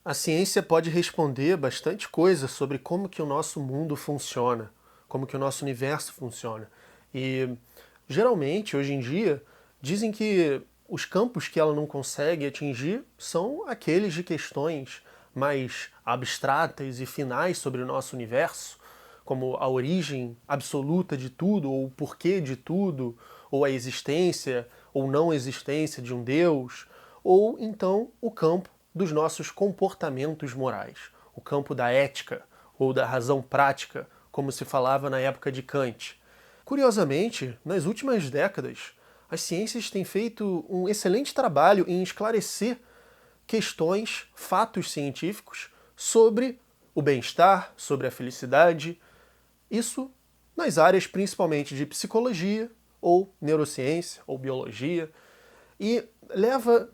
A ciência pode responder bastante coisa sobre como que o nosso mundo funciona, como que o nosso universo funciona. E geralmente, hoje em dia, dizem que os campos que ela não consegue atingir são aqueles de questões mais abstratas e finais sobre o nosso universo, como a origem absoluta de tudo, ou o porquê de tudo, ou a existência ou não existência de um Deus, ou então o campo dos nossos comportamentos morais, o campo da ética ou da razão prática, como se falava na época de Kant. Curiosamente, nas últimas décadas, as ciências têm feito um excelente trabalho em esclarecer questões, fatos científicos sobre o bem-estar, sobre a felicidade, isso nas áreas principalmente de psicologia, ou neurociência, ou biologia, e leva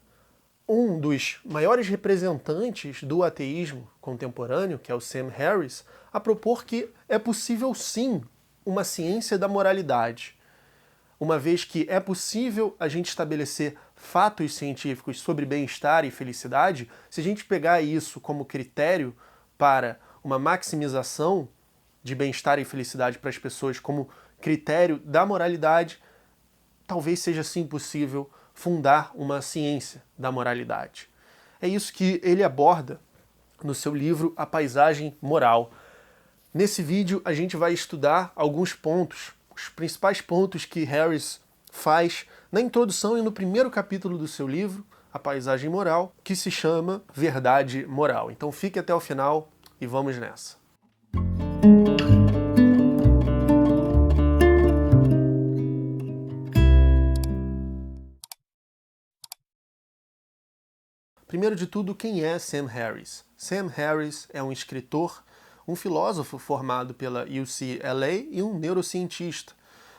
um dos maiores representantes do ateísmo contemporâneo, que é o Sam Harris, a propor que é possível sim uma ciência da moralidade, uma vez que é possível a gente estabelecer fatos científicos sobre bem-estar e felicidade. Se a gente pegar isso como critério para uma maximização de bem-estar e felicidade para as pessoas como critério da moralidade, talvez seja sim possível fundar uma ciência da moralidade. É isso que ele aborda no seu livro A Paisagem Moral. Nesse vídeo a gente vai estudar alguns pontos, os principais pontos que Harris faz na introdução e no primeiro capítulo do seu livro, A Paisagem Moral, que se chama Verdade Moral. Então fique até o final e vamos nessa. Primeiro de tudo, quem é Sam Harris? Sam Harris é um escritor, um filósofo formado pela UCLA e um neurocientista,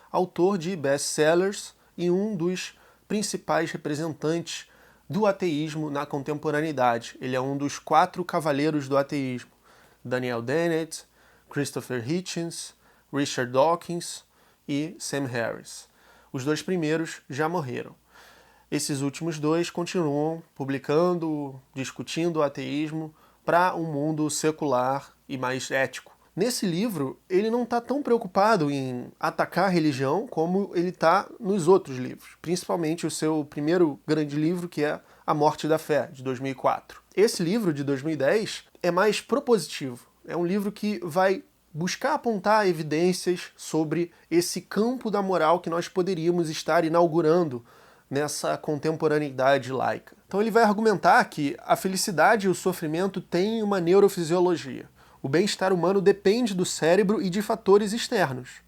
autor de best-sellers e um dos principais representantes do ateísmo na contemporaneidade. Ele é um dos 4 cavaleiros do ateísmo: Daniel Dennett, Christopher Hitchens, Richard Dawkins e Sam Harris. Os 2 primeiros já morreram. Esses últimos 2 continuam publicando, discutindo o ateísmo para um mundo secular e mais ético. Nesse livro, ele não está tão preocupado em atacar a religião como ele está nos outros livros, principalmente o seu primeiro grande livro, que é A Morte da Fé, de 2004. Esse livro, de 2010, é mais propositivo. É um livro que vai buscar apontar evidências sobre esse campo da moral que nós poderíamos estar inaugurando nessa contemporaneidade laica. Então ele vai argumentar que a felicidade e o sofrimento têm uma neurofisiologia. O bem-estar humano depende do cérebro e de fatores externos,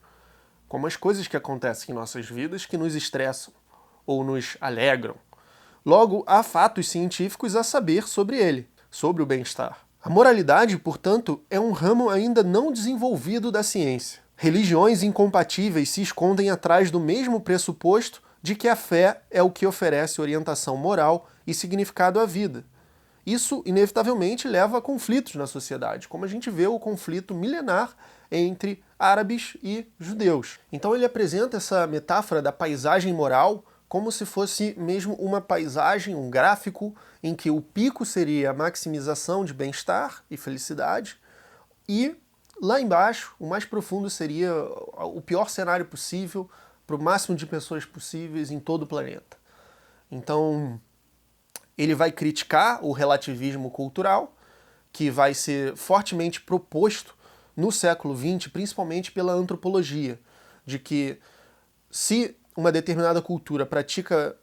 como as coisas que acontecem em nossas vidas que nos estressam ou nos alegram. Logo, há fatos científicos a saber sobre ele, sobre o bem-estar. A moralidade, portanto, é um ramo ainda não desenvolvido da ciência. Religiões incompatíveis se escondem atrás do mesmo pressuposto de que a fé é o que oferece orientação moral e significado à vida. Isso, inevitavelmente, leva a conflitos na sociedade, como a gente vê o conflito milenar entre árabes e judeus. Então ele apresenta essa metáfora da paisagem moral como se fosse mesmo uma paisagem, um gráfico, em que o pico seria a maximização de bem-estar e felicidade, e lá embaixo, o mais profundo seria o pior cenário possível, para o máximo de pessoas possíveis em todo o planeta. Então, ele vai criticar o relativismo cultural, que vai ser fortemente proposto no século XX, principalmente pela antropologia, de que se uma determinada cultura pratica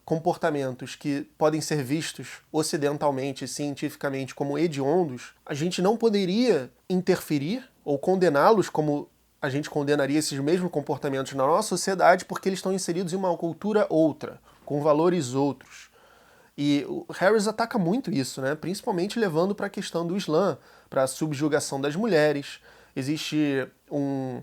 comportamentos que podem ser vistos ocidentalmente e cientificamente como hediondos, a gente não poderia interferir ou condená-los como a gente condenaria esses mesmos comportamentos na nossa sociedade porque eles estão inseridos em uma cultura outra, com valores outros. E o Harris ataca muito isso, né? Principalmente levando para a questão do Islã, para a subjugação das mulheres. Existe um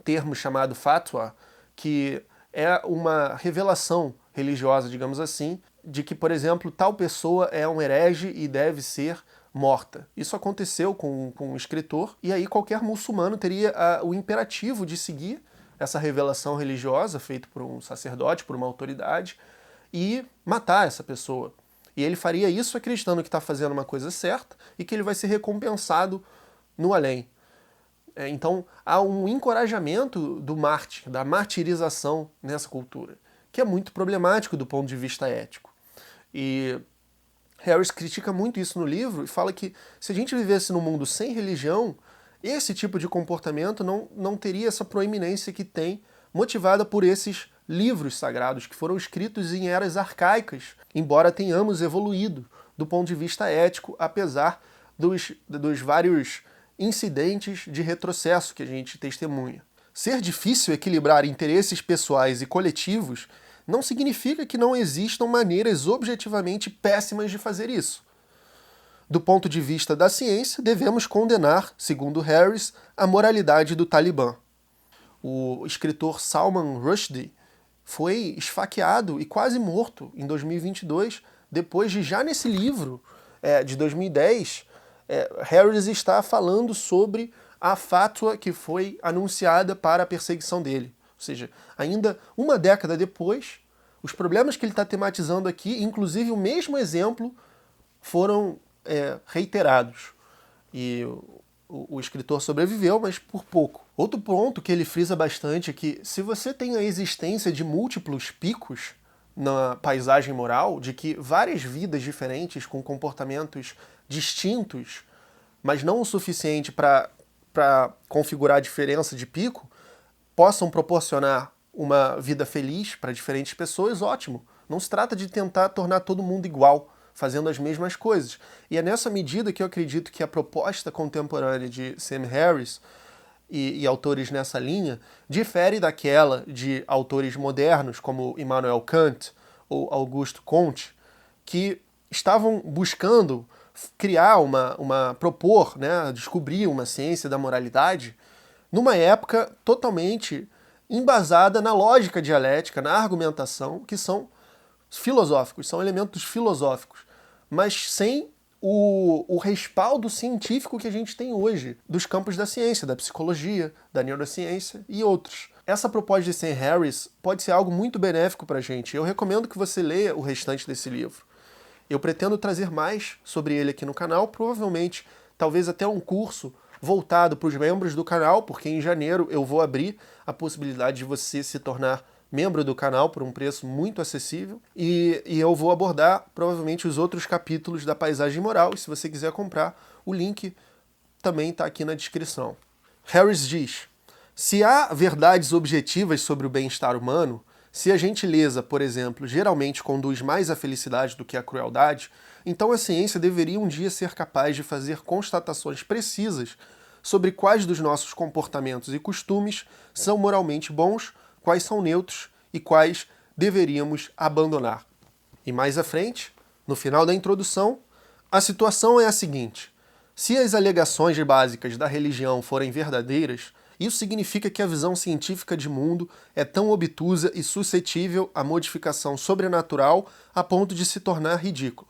termo chamado fatwa, que é uma revelação religiosa, digamos assim, de que, por exemplo, tal pessoa é um herege e deve ser morta. Isso aconteceu com um escritor, e aí qualquer muçulmano teria o imperativo de seguir essa revelação religiosa feita por um sacerdote, por uma autoridade, e matar essa pessoa. E ele faria isso acreditando que está fazendo uma coisa certa e que ele vai ser recompensado no além. Então, há um encorajamento do mártir, da martirização nessa cultura, que é muito problemático do ponto de vista ético. E Harris critica muito isso no livro e fala que se a gente vivesse num mundo sem religião, esse tipo de comportamento não teria essa proeminência que tem, motivada por esses livros sagrados que foram escritos em eras arcaicas, embora tenhamos evoluído do ponto de vista ético, apesar dos vários incidentes de retrocesso que a gente testemunha. Ser difícil equilibrar interesses pessoais e coletivos não significa que não existam maneiras objetivamente péssimas de fazer isso. Do ponto de vista da ciência, devemos condenar, segundo Harris, a moralidade do Talibã. O escritor Salman Rushdie foi esfaqueado e quase morto em 2022, depois de, já nesse livro de 2010, Harris está falando sobre a fátua que foi anunciada para a perseguição dele. Ou seja, ainda uma década depois, os problemas que ele está tematizando aqui, inclusive o mesmo exemplo, foram reiterados. E o escritor sobreviveu, mas por pouco. Outro ponto que ele frisa bastante é que se você tem a existência de múltiplos picos na paisagem moral, de que várias vidas diferentes com comportamentos distintos, mas não o suficiente para configurar a diferença de pico, possam proporcionar uma vida feliz para diferentes pessoas, ótimo. Não se trata de tentar tornar todo mundo igual, fazendo as mesmas coisas. E é nessa medida que eu acredito que a proposta contemporânea de Sam Harris e autores nessa linha difere daquela de autores modernos como Immanuel Kant ou Auguste Comte, que estavam buscando criar propor, né, descobrir uma ciência da moralidade numa época totalmente embasada na lógica dialética, na argumentação, que são filosóficos, são elementos filosóficos, mas sem o respaldo científico que a gente tem hoje dos campos da ciência, da psicologia, da neurociência e outros. Essa proposta de Sam Harris pode ser algo muito benéfico para a gente. Eu recomendo que você leia o restante desse livro. Eu pretendo trazer mais sobre ele aqui no canal, provavelmente, talvez até um curso voltado para os membros do canal, porque em janeiro eu vou abrir a possibilidade de você se tornar membro do canal por um preço muito acessível, e eu vou abordar provavelmente os outros capítulos da Paisagem Moral, e se você quiser comprar, o link também está aqui na descrição. Harris diz: se há verdades objetivas sobre o bem-estar humano, se a gentileza, por exemplo, geralmente conduz mais à felicidade do que à crueldade, então a ciência deveria um dia ser capaz de fazer constatações precisas sobre quais dos nossos comportamentos e costumes são moralmente bons, quais são neutros e quais deveríamos abandonar. E mais à frente, no final da introdução, a situação é a seguinte: se as alegações básicas da religião forem verdadeiras, isso significa que a visão científica de mundo é tão obtusa e suscetível à modificação sobrenatural a ponto de se tornar ridícula.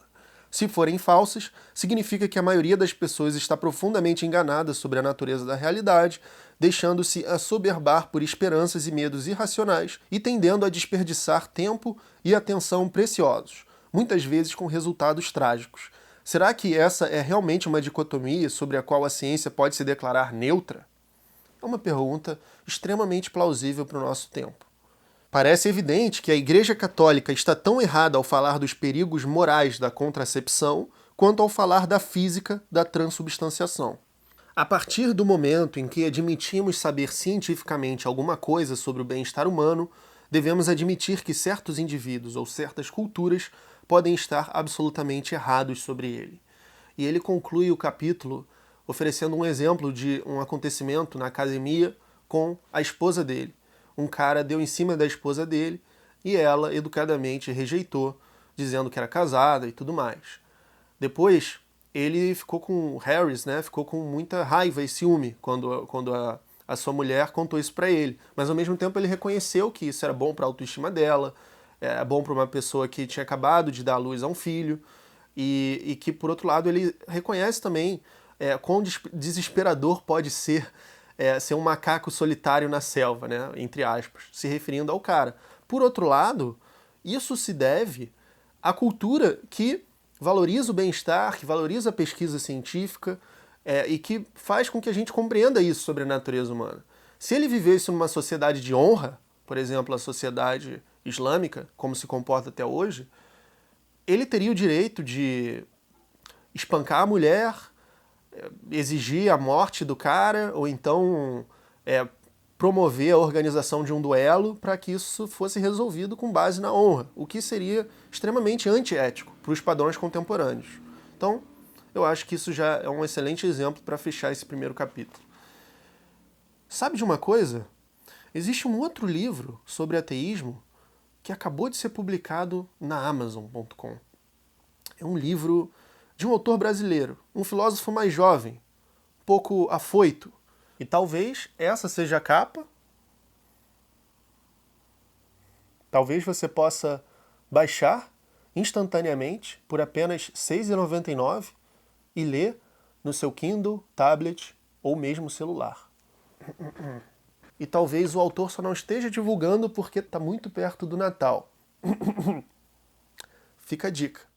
Se forem falsas, significa que a maioria das pessoas está profundamente enganada sobre a natureza da realidade, deixando-se assoberbar por esperanças e medos irracionais e tendendo a desperdiçar tempo e atenção preciosos, muitas vezes com resultados trágicos. Será que essa é realmente uma dicotomia sobre a qual a ciência pode se declarar neutra? É uma pergunta extremamente plausível para o nosso tempo. Parece evidente que a Igreja Católica está tão errada ao falar dos perigos morais da contracepção quanto ao falar da física da transubstanciação. A partir do momento em que admitimos saber cientificamente alguma coisa sobre o bem-estar humano, devemos admitir que certos indivíduos ou certas culturas podem estar absolutamente errados sobre ele. E ele conclui o capítulo oferecendo um exemplo de um acontecimento na academia com a esposa dele. Um cara deu em cima da esposa dele e ela educadamente rejeitou, dizendo que era casada e tudo mais. Depois, ele ficou com Harris, né, ficou com muita raiva e ciúme quando a sua mulher contou isso para ele. Mas ao mesmo tempo ele reconheceu que isso era bom para a autoestima dela, é bom para uma pessoa que tinha acabado de dar à luz a um filho, e que, por outro lado, ele reconhece também quão desesperador pode ser ser um macaco solitário na selva, né, entre aspas, se referindo ao cara. Por outro lado, isso se deve à cultura que valoriza o bem-estar, que valoriza a pesquisa científica e que faz com que a gente compreenda isso sobre a natureza humana. Se ele vivesse numa sociedade de honra, por exemplo, a sociedade islâmica, como se comporta até hoje, ele teria o direito de espancar a mulher, exigir a morte do cara, ou então promover a organização de um duelo para que isso fosse resolvido com base na honra, o que seria extremamente antiético para os padrões contemporâneos. Então, eu acho que isso já é um excelente exemplo para fechar esse primeiro capítulo. Sabe de uma coisa? Existe um outro livro sobre ateísmo que acabou de ser publicado na Amazon.com. É um livro de um autor brasileiro, um filósofo mais jovem, um pouco afoito. E talvez essa seja a capa. Talvez você possa baixar instantaneamente por apenas R$ 6,99 e ler no seu Kindle, tablet ou mesmo celular. E talvez o autor só não esteja divulgando porque está muito perto do Natal. Fica a dica.